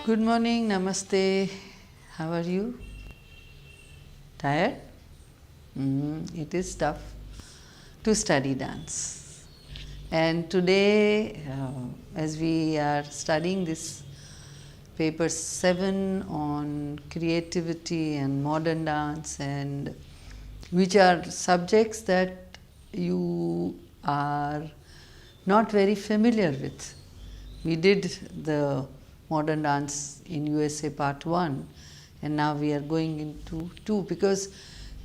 Good morning, namaste. How are you? Tired? It is tough to study dance. And today, as we are studying this paper 7 on creativity and modern dance, and which are subjects that you are not very familiar with. We did the modern dance in USA part 1, and now we are going into 2, because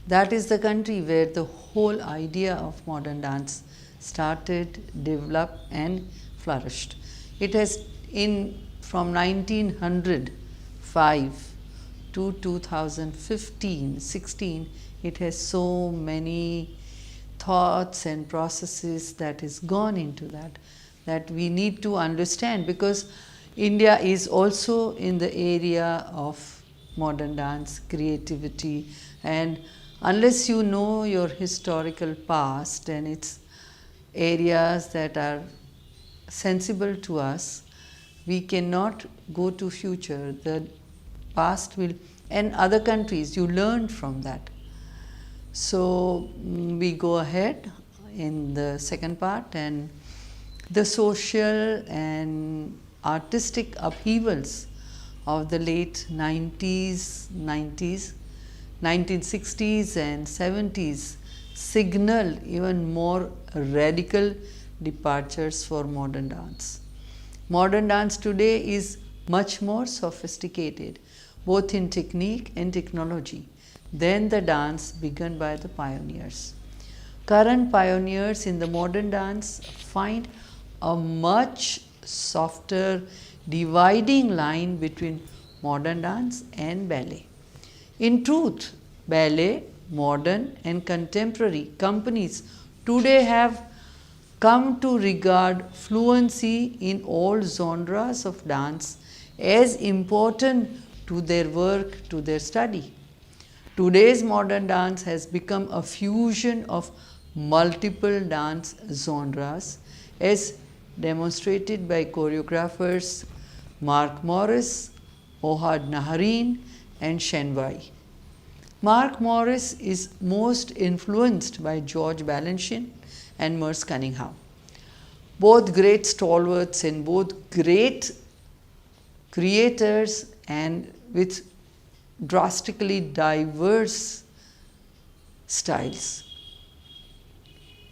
that is the country where the whole idea of modern dance started, developed and flourished. It has from 1905 to 2015-16, it has so many thoughts and processes that is gone into that we need to understand, because India is also in the area of modern dance, creativity, and unless you know your historical past and its areas that are sensible to us, we cannot go to future. The past will, and other countries, you learn from that. So we go ahead in the second part, and the social and artistic upheavals of the late 1960s and 70s signal even more radical departures for modern dance. Modern dance today is much more sophisticated, both in technique and technology, than the dance begun by the pioneers. Current pioneers in the modern dance find a much softer dividing line between modern dance and ballet. In truth, ballet, modern and contemporary companies today have come to regard fluency in all genres of dance as important to their work, to their study. Today's modern dance has become a fusion of multiple dance genres, as demonstrated by choreographers Mark Morris, Ohad Naharin and Shenwai. Mark Morris is most influenced by George Balanchine and Merce Cunningham, both great stalwarts and both great creators and with drastically diverse styles.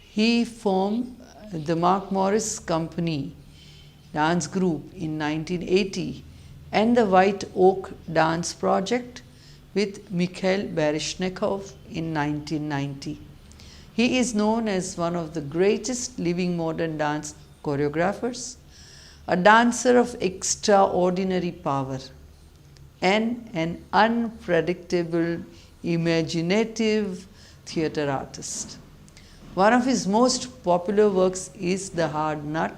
He formed the Mark Morris Company dance group in 1980 and the White Oak Dance Project with Mikhail Baryshnikov in 1990. He is known as one of the greatest living modern dance choreographers, a dancer of extraordinary power, and an unpredictable, imaginative theatre artist. One of his most popular works is The Hard Nut,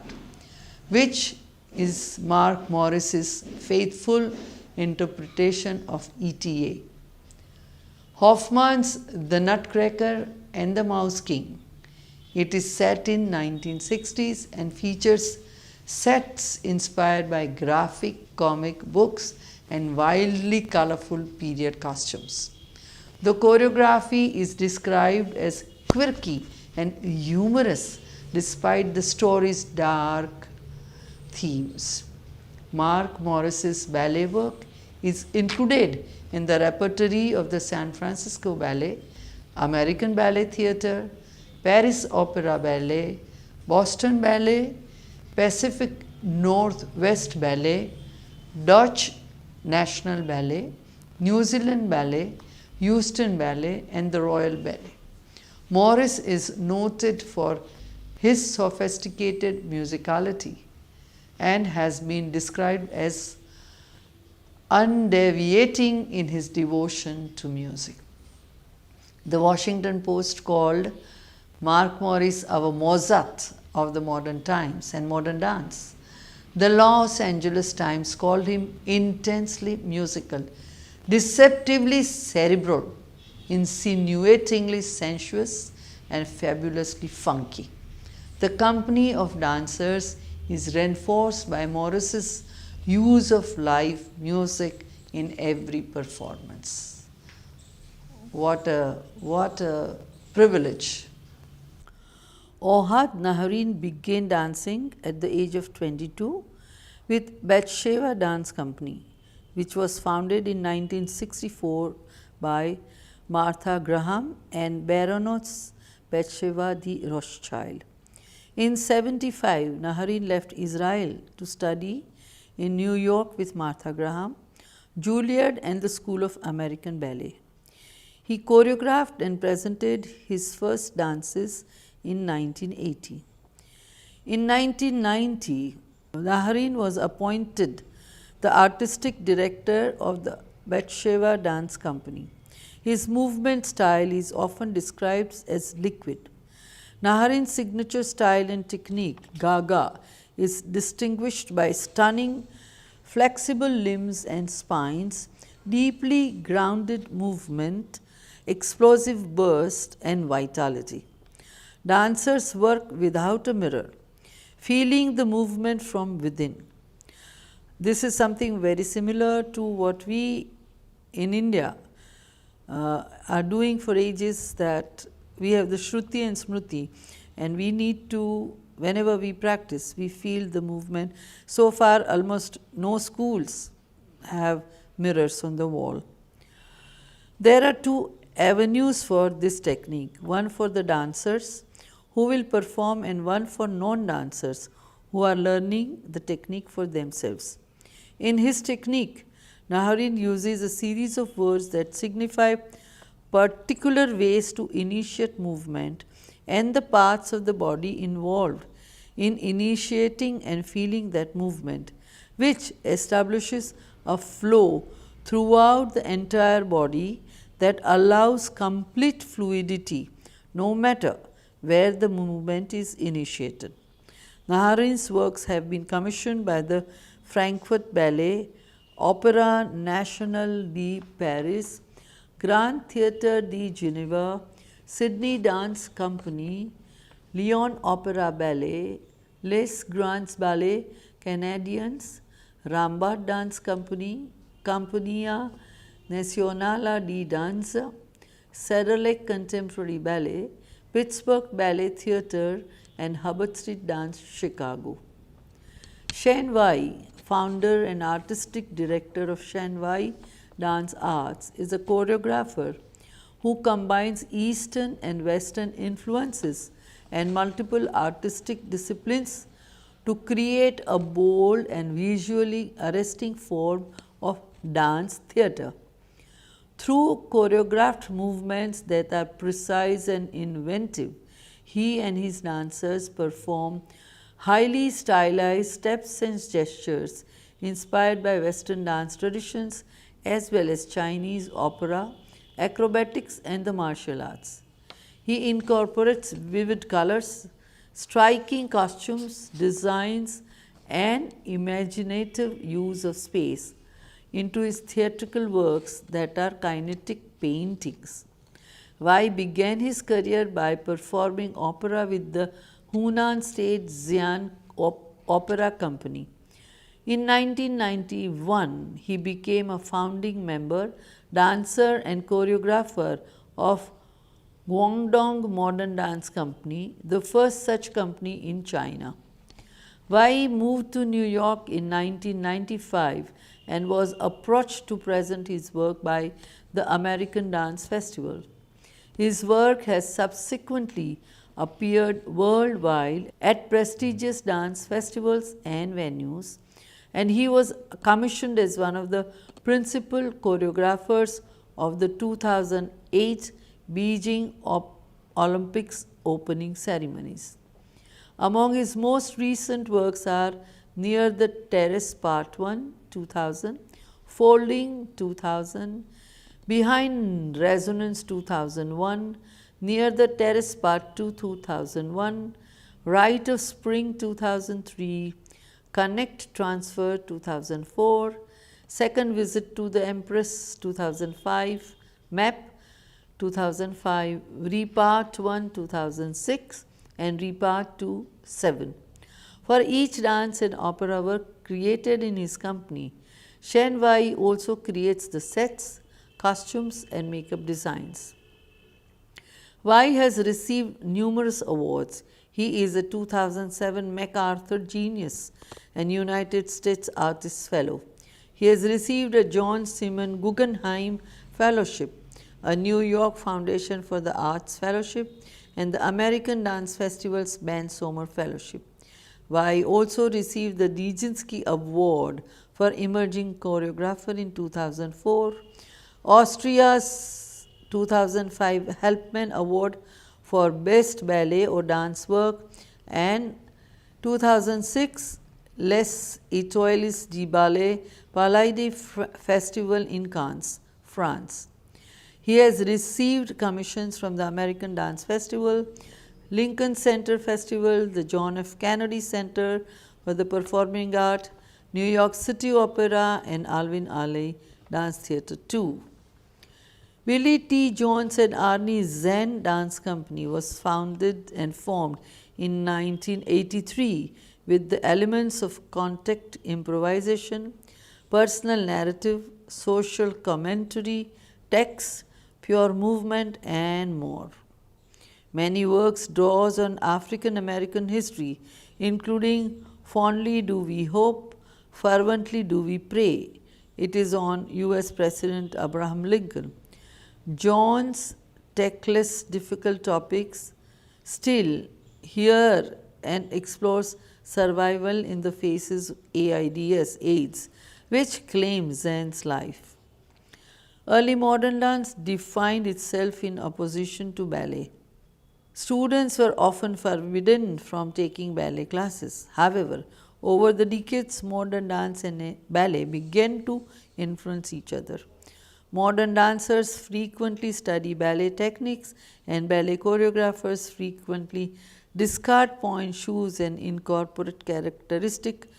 which is Mark Morris's faithful interpretation of ETA. Hoffman's The Nutcracker and the Mouse King. It is set in 1960s and features sets inspired by graphic comic books and wildly colorful period costumes. The choreography is described as quirky and humorous despite the story's dark themes. Mark Morris's ballet work is included in the repertory of the San Francisco Ballet, American Ballet Theatre, Paris Opera Ballet, Boston Ballet, Pacific Northwest Ballet, Dutch National Ballet, New Zealand Ballet, Houston Ballet and the Royal Ballet. Morris is noted for his sophisticated musicality and has been described as undeviating in his devotion to music. The Washington Post called Mark Morris our Mozart of the modern times and modern dance. The Los Angeles Times called him intensely musical, deceptively cerebral, insinuatingly sensuous and fabulously funky. The company of dancers is reinforced by Morris's use of live music in every performance. What a privilege. Ohad Naharin began dancing at the age of 22 with Bathsheba Dance Company, which was founded in 1964 by Martha Graham and Baroness Bathsheba de Rothschild. In 75, Naharin left Israel to study in New York with Martha Graham, Juilliard and the School of American Ballet. He choreographed and presented his first dances in 1980. In 1990, Naharin was appointed the artistic director of the Bathsheba Dance Company. His movement style is often described as liquid. Naharin's signature style and technique, Gaga, is distinguished by stunning, flexible limbs and spines, deeply grounded movement, explosive burst, and vitality. Dancers work without a mirror, feeling the movement from within. This is something very similar to what we in India are doing for ages, that we have the Shruti and Smriti, and we need to, whenever we practice, we feel the movement. So far, almost no schools have mirrors on the wall. There are two avenues for this technique, one for the dancers who will perform and one for non-dancers who are learning the technique for themselves. In his technique, Naharin uses a series of words that signify particular ways to initiate movement and the parts of the body involved in initiating and feeling that movement, which establishes a flow throughout the entire body that allows complete fluidity no matter where the movement is initiated. Naharin's works have been commissioned by the Frankfurt Ballet, Opéra National de Paris, Grand Theatre de Geneva, Sydney Dance Company, Lyon Opera Ballet, Les Grands Ballets Canadiens, Rambert Dance Company, Compagnia Nacional de Danse, Cedar Lake Contemporary Ballet, Pittsburgh Ballet Theatre, and Hubbard Street Dance, Chicago. Shen Wai, founder and artistic director of Shen Wai Dance Arts, is a choreographer who combines Eastern and Western influences and multiple artistic disciplines to create a bold and visually arresting form of dance theatre. Through choreographed movements that are precise and inventive, he and his dancers perform highly stylized steps and gestures inspired by Western dance traditions as well as Chinese opera, acrobatics, and the martial arts. He incorporates vivid colors, striking costumes, designs, and imaginative use of space into his theatrical works that are kinetic paintings. Wai began his career by performing opera with the Hunan State Xian Opera Company. In 1991, he became a founding member, dancer, and choreographer of Guangdong Modern Dance Company, the first such company in China. Wai moved to New York in 1995 and was approached to present his work by the American Dance Festival. His work has subsequently appeared worldwide at prestigious dance festivals and venues, and he was commissioned as one of the principal choreographers of the 2008 Beijing Olympics opening ceremonies. Among his most recent works are Near the Terrace Part 1, 2000, Folding 2000, Behind Resonance 2001, Near the Terrace Part 2, 2001, Rite of Spring 2003, Connect Transfer 2004, Second Visit to the Empress 2005, Map 2005, Repart 1 2006, and Repart 2 7. For each dance and opera work created in his company, Shen Wai also creates the sets, costumes, and makeup designs. Wai has received numerous awards. He is a 2007 MacArthur Genius and United States Artists Fellow. He has received a John Simon Guggenheim Fellowship, a New York Foundation for the Arts Fellowship, and the American Dance Festival's Ben Sommer Fellowship. Wai also received the Nijinsky Award for Emerging Choreographer in 2004, Austria's 2005 Helpman Award for Best Ballet or Dance Work, and 2006 Les Étoiles du Ballet Palais Festival in Cannes, France. He has received commissions from the American Dance Festival, Lincoln Center Festival, the John F. Kennedy Center for the Performing Art, New York City Opera, and Alvin Ailey Dance Theatre too. Billy T. Jones and Arnie Zen Dance Company was founded and formed in 1983 with the elements of contact improvisation, personal narrative, social commentary, text, pure movement, and more. Many works draws on African American history, including Fondly Do We Hope, Fervently Do We Pray. It is on US President Abraham Lincoln. Jones tackles difficult topics, still here and explores survival in the faces of AIDS, which claims Zen's life. Early modern dance defined itself in opposition to ballet. Students were often forbidden from taking ballet classes. However, over the decades, modern dance and ballet began to influence each other. Modern dancers frequently study ballet techniques, and ballet choreographers frequently discard point shoes and incorporate characteristic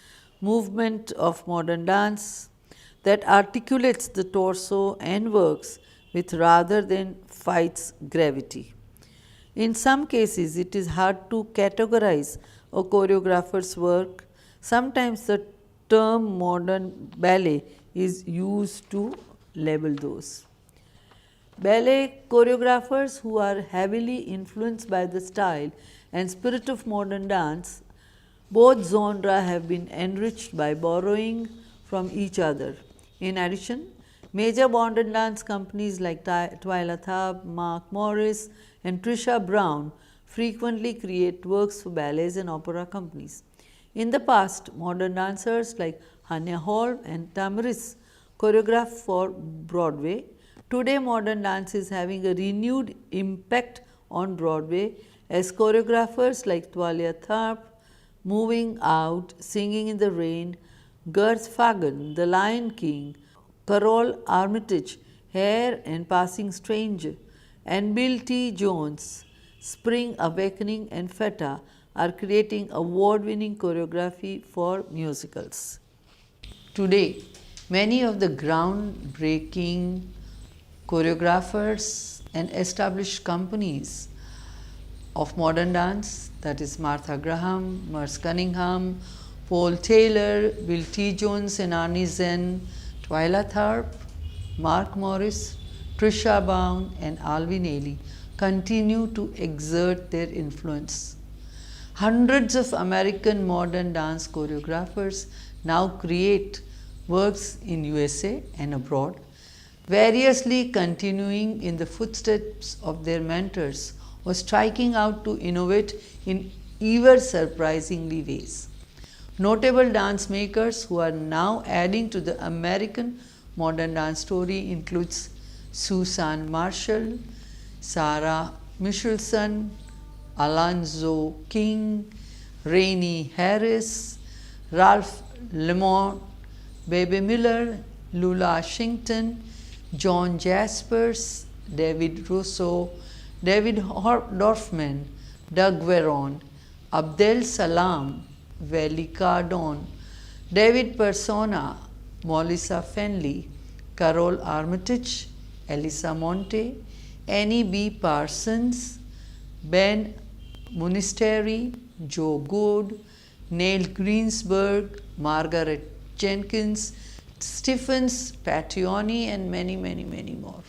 movement of modern dance that articulates the torso and works with rather than fights gravity. In some cases, it is hard to categorize a choreographer's work. Sometimes the term modern ballet is used to label those. Ballet choreographers who are heavily influenced by the style and spirit of modern dance, both genres have been enriched by borrowing from each other. In addition, major modern dance companies like Twyla Tharp, Mark Morris, and Trisha Brown frequently create works for ballets and opera companies. In the past, modern dancers like Hanya Hall and Tamaris choreographed for Broadway. Today, modern dance is having a renewed impact on Broadway as choreographers like Twyla Tharp, Moving Out, Singing in the Rain, Garth Fagan, The Lion King, Carol Armitage, Hair and Passing Stranger, and Bill T. Jones, Spring Awakening, and Feta are creating award-winning choreography for musicals. Today, many of the groundbreaking choreographers and established companies of modern dance, that is Martha Graham, Merce Cunningham, Paul Taylor, Bill T. Jones and Arnie Zen, Twyla Tharp, Mark Morris, Trisha Brown, and Alvin Ailey continue to exert their influence. Hundreds of American modern dance choreographers now create works in USA and abroad, variously continuing in the footsteps of their mentors or striking out to innovate in ever surprisingly ways. Notable dance makers who are now adding to the American modern dance story includes Susan Marshall, Sarah Michelson, Alonzo King, Rainey Harris, Ralph Lemont, Bebe Miller, Lula Washington, John Jaspers, David Russo, David Dorfman, Doug Veron, Abdel Salam, Valley Cardone, David Persona, Melissa Fenley, Carol Armitage, Elisa Monte, Annie B. Parsons, Ben Munisteri, Joe Good, Neil Greensburg, Margaret Jenkins, Stephens Pattioni, and many, many, many more.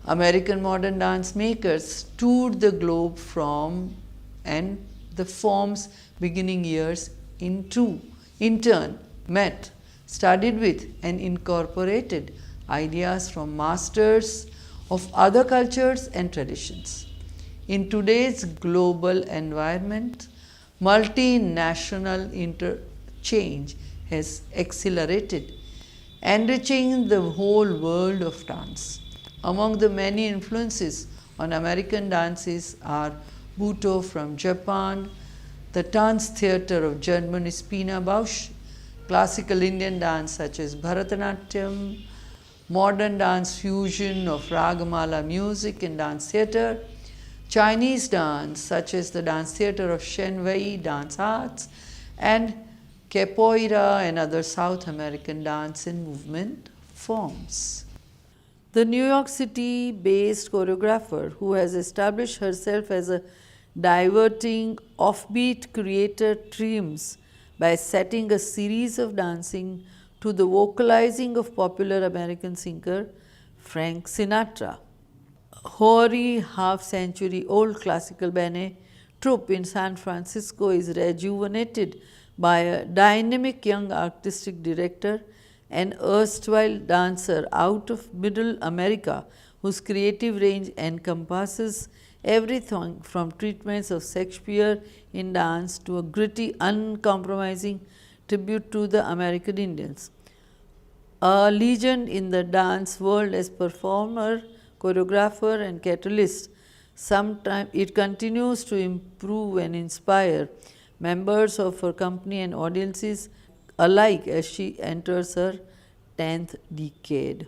American modern dance makers toured the globe from and the forms beginning years in turn met, studied with, and incorporated ideas from masters of other cultures and traditions. In today's global environment, multinational interchange has accelerated, enriching the whole world of dance. Among the many influences on American dances are Buto from Japan, the dance theatre of Germany's Pina Bausch, classical Indian dance such as Bharatanatyam, modern dance fusion of Ragamala music and dance theatre, Chinese dance such as the dance theatre of Shenwei dance arts, and capoeira and other South American dance and movement forms. The New York City based choreographer who has established herself as a diverting, offbeat creator triumphs by setting a series of dancing to the vocalizing of popular American singer Frank Sinatra. Hoary half-century old classical ballet troupe in San Francisco is rejuvenated by a dynamic young artistic director, an erstwhile dancer out of Middle America whose creative range encompasses everything from treatments of Shakespeare in dance to a gritty, uncompromising tribute to the American Indians. A legend in the dance world as performer, choreographer, and catalyst, sometimes it continues to improve and inspire members of her company and audiences alike as she enters her 10th decade.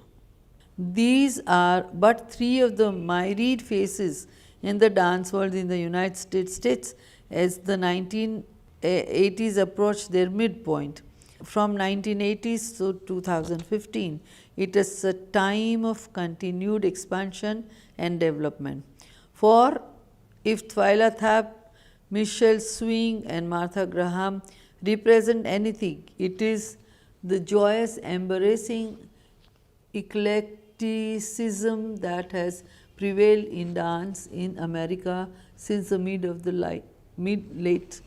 These are but three of the myriad faces in the dance world in the United States as the 1980s approach their midpoint. From 1980s to 2015, it is a time of continued expansion and development. For if Twyla Tharp, Michelle Swing, and Martha Graham represent anything, it is the joyous embracing eclecticism that has prevailed in dance in America since the mid-late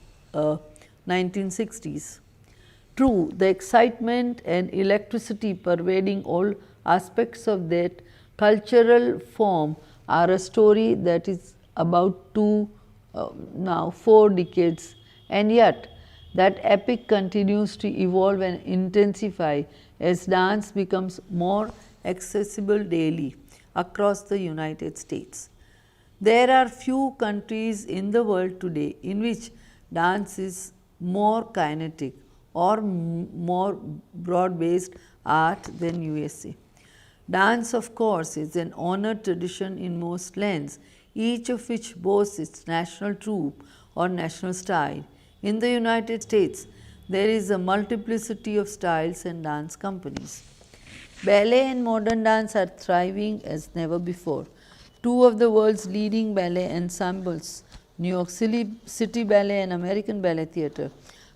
1960s. True, the excitement and electricity pervading all aspects of that cultural form are a story that is about now 4 decades, and yet that epic continues to evolve and intensify as dance becomes more accessible daily across the United States. There are few countries in the world today in which dance is more kinetic or more broad-based art than USA. Dance, of course, is an honored tradition in most lands, each of which boasts its national troupe or national style. In the United States, there is a multiplicity of styles and dance companies. Ballet and modern dance are thriving as never before. Two of the world's leading ballet ensembles, New York City Ballet and American Ballet Theatre,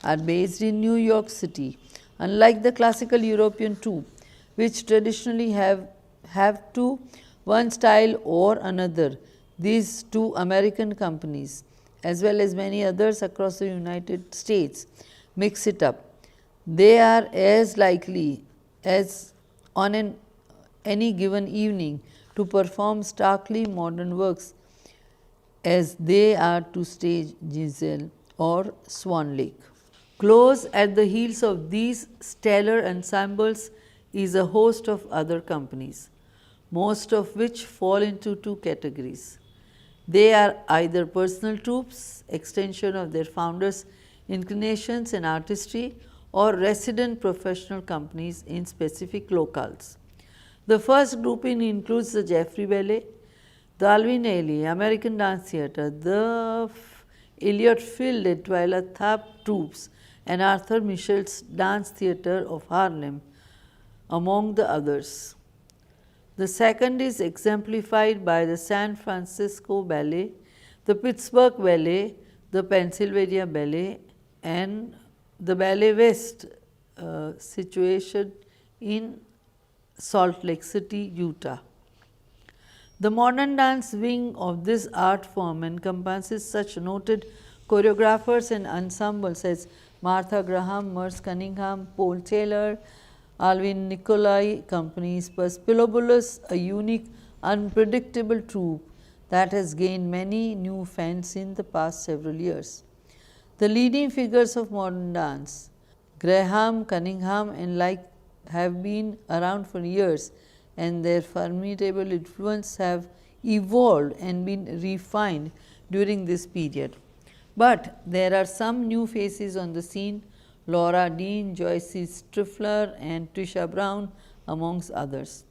are based in New York City. Unlike the classical European troupe, which traditionally have to one style or another, these two American companies, as well as many others across the United States, mix it up. They are as likely as on any given evening to perform starkly modern works as they are to stage Giselle or Swan Lake. Close at the heels of these stellar ensembles is a host of other companies, most of which fall into 2 categories. They are either personal troupes, extension of their founders' inclinations and artistry, or resident professional companies in specific locales. The first grouping includes the Jeffrey Ballet, the Alvin Ailey American Dance Theatre, the Elliott Field and Twyla Tharp troupes, and Arthur Michel's Dance Theatre of Harlem, among the others. The second is exemplified by the San Francisco Ballet, the Pittsburgh Ballet, the Pennsylvania Ballet, and the Ballet West situation in Salt Lake City, Utah. The modern dance wing of this art form encompasses such noted choreographers and ensembles as Martha Graham, Merce Cunningham, Paul Taylor, Alvin Nicolai Company's Perspilobulus, a unique, unpredictable troupe that has gained many new fans in the past several years. The leading figures of modern dance, Graham, Cunningham and like have been around for years, and their formidable influence have evolved and been refined during this period. But there are some new faces on the scene, Laura Dean, Joyce Striffler and Trisha Brown amongst others.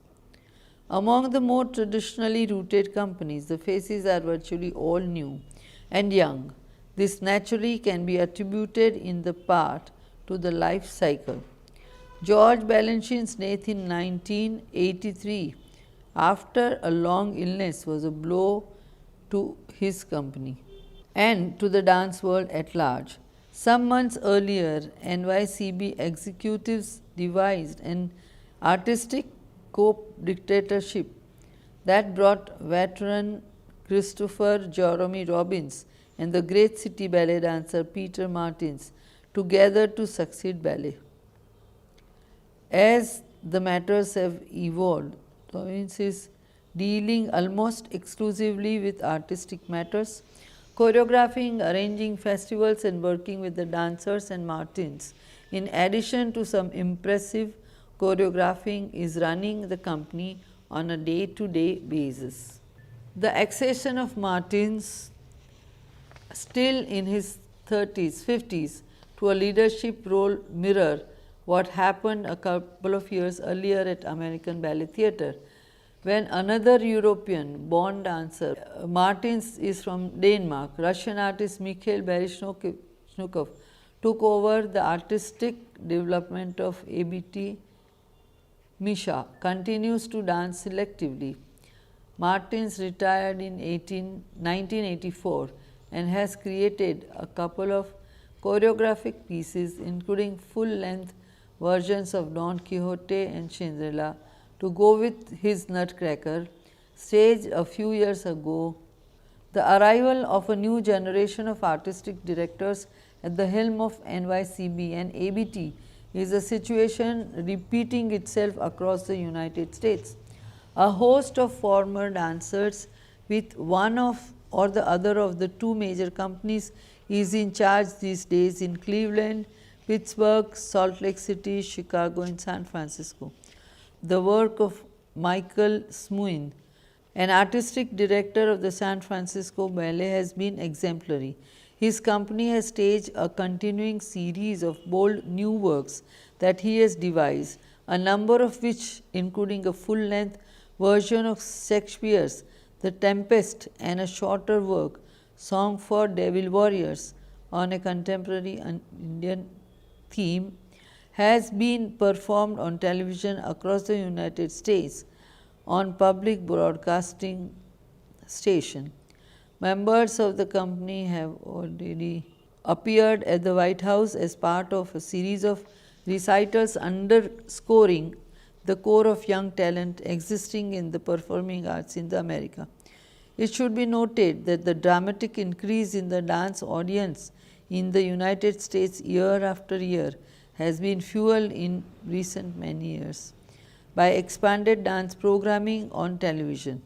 Among the more traditionally rooted companies, the faces are virtually all new and young. This naturally can be attributed in the part to the life cycle. George Balanchine's death in 1983 after a long illness was a blow to his company and to the dance world at large. Some months earlier, NYCB executives devised an artistic co-dictatorship that brought veteran Christopher Jeremy Robbins and the great city ballet dancer Peter Martins together to succeed Ballet. As the matters have evolved, Robbins is dealing almost exclusively with artistic matters, choreographing, arranging festivals and working with the dancers and Martins. In addition to some impressive choreographing, is running the company on a day-to-day basis. The accession of Martins, still in his 30s, 50s, to a leadership role mirror what happened a couple of years earlier at American Ballet Theatre, when another European born dancer, Martins is from Denmark, Russian artist Mikhail Baryshnikov took over the artistic development of ABT. Misha continues to dance selectively. Martins retired in 1984 and has created a couple of choreographic pieces including full-length versions of Don Quixote and Cinderella to go with his Nutcracker, staged a few years ago. The arrival of a new generation of artistic directors at the helm of NYCB and ABT is a situation repeating itself across the United States. A host of former dancers with one of or the other of the two major companies is in charge these days in Cleveland, Pittsburgh, Salt Lake City, Chicago and San Francisco. The work of Michael Smuin, an artistic director of the San Francisco Ballet, has been exemplary. His company has staged a continuing series of bold new works that he has devised, a number of which, including a full-length version of Shakespeare's The Tempest and a shorter work, Song for Devil Warriors, on a contemporary Indian theme, has been performed on television across the United States on public broadcasting station. Members of the company have already appeared at the White House as part of a series of recitals underscoring the core of young talent existing in the performing arts in America. It should be noted that the dramatic increase in the dance audience in the United States year after year has been fueled in recent many years by expanded dance programming on television.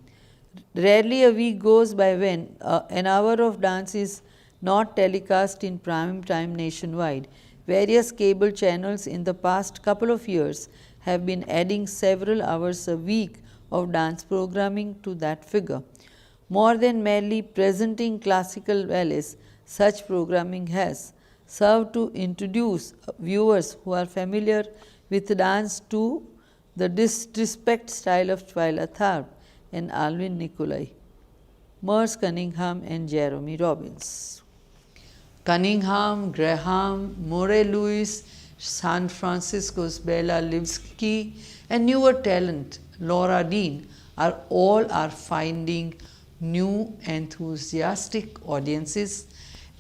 Rarely a week goes by when an hour of dance is not telecast in prime time nationwide. Various cable channels in the past couple of years have been adding several hours a week of dance programming to that figure. More than merely presenting classical ballets, such programming has served to introduce viewers who are familiar with dance to the disrespect style of Twyla Tharp and Alvin Nicolai, Merce Cunningham and Jeremy Robbins. Cunningham, Graham, More Lewis, San Francisco's Bella Livsky and newer talent Laura Dean are finding new enthusiastic audiences,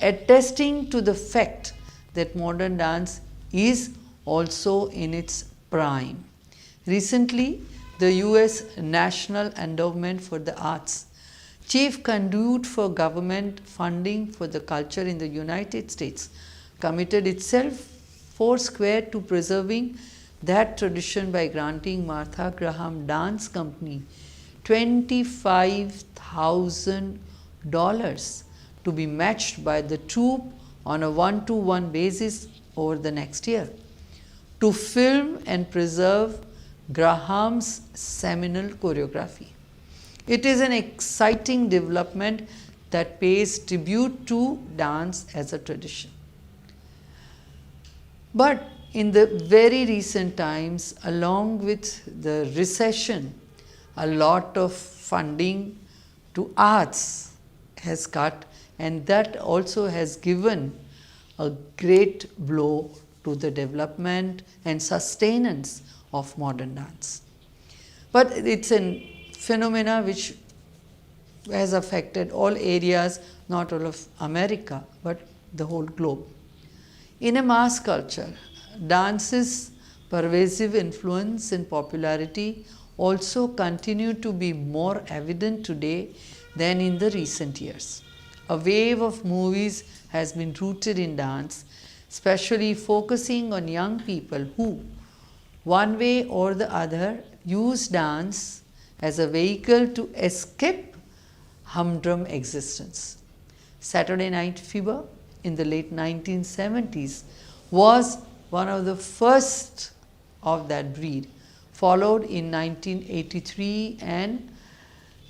attesting to the fact that modern dance is also in its prime. Recently, the US National Endowment for the Arts, chief conduit for government funding for the culture in the United States, committed itself foursquare to preserving that tradition by granting Martha Graham Dance Company $25,000 to be matched by the troupe on a one-to-one basis over the next year, to film and preserve Graham's seminal choreography. It is an exciting development that pays tribute to dance as a tradition. But in the very recent times, along with the recession, a lot of funding to arts has cut, and that also has given a great blow to the development and sustenance of modern dance. But it's a phenomena which has affected all areas, not all of America, but the whole globe. In a mass culture, dance's pervasive influence and popularity also continue to be more evident today than in the recent years. A wave of movies has been rooted in dance, especially focusing on young people who, one way or the other, use dance as a vehicle to escape humdrum existence. Saturday Night Fever in the late 1970s was one of the first of that breed, followed in 1983 and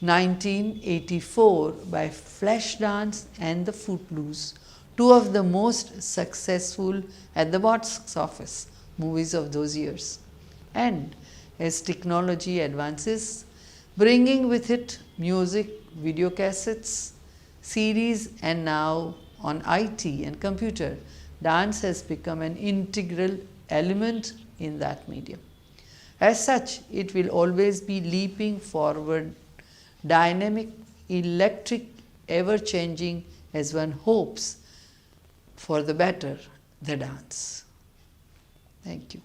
1984 by Flashdance and the Footloose, two of the most successful at the box office movies of those years. And as technology advances, bringing with it music, video cassettes, CDs, and now on IT and computer, dance has become an integral element in that medium. As such, it will always be leaping forward, dynamic, electric, ever-changing, as one hopes for the better, the dance. Thank you.